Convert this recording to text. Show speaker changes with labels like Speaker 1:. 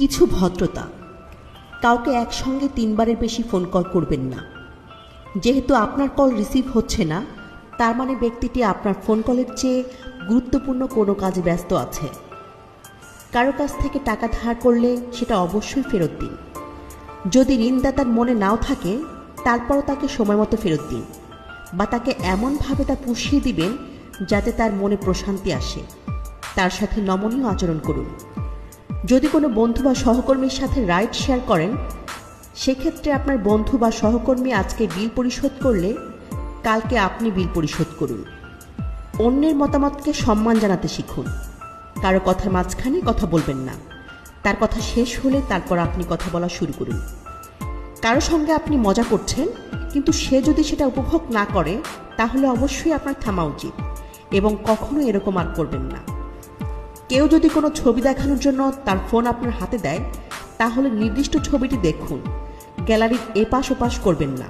Speaker 1: কিছু ভদ্রতা। কাউকে একসঙ্গে 3 বারের বেশি ফোন কল করবেন না। যেহেতু আপনার কল রিসিভ হচ্ছে না, তার মানে ব্যক্তিটি আপনার ফোন কলের চেয়ে গুরুত্বপূর্ণ কোনো কাজে ব্যস্ত আছে। কারো কাছ থেকে টাকা ধার করলে সেটা অবশ্যই ফেরত দিন। যদি ঋণদাতার মনে নাও থাকে, তারপরও তাকে সময় মতো ফেরত দিন, বা তাকে এমনভাবে তা পুষিয়ে দিবেন যাতে তার মনে প্রশান্তি আসে। তার সাথে নমনীয় আচরণ করুন। যদি কোনো বন্ধু বা সহকর্মীর সাথে রাইড শেয়ার করেন, সেক্ষেত্রে আপনার বন্ধু বা সহকর্মী আজকে বিল পরিশোধ করলে কালকে আপনি বিল পরিশোধ করুন। অন্যের মতামতকে সম্মান জানাতে শিখুন। কারো কথার মাঝখানে কথা বলবেন না। তার কথা শেষ হলে তারপর আপনি কথা বলা শুরু করুন। কারো সঙ্গে আপনি মজা করছেন, কিন্তু সে যদি সেটা উপভোগ না করে, তাহলে অবশ্যই আপনার থামা উচিত এবং কখনো এরকম আর করবেন না। কেউ যদি কোনো ছবি দেখানোর জন্য তার ফোন আপনার হাতে দেয়, তাহলে নির্দিষ্ট ছবিটি দেখুন। গ্যালারির এপাশ ওপাশ করবেন না।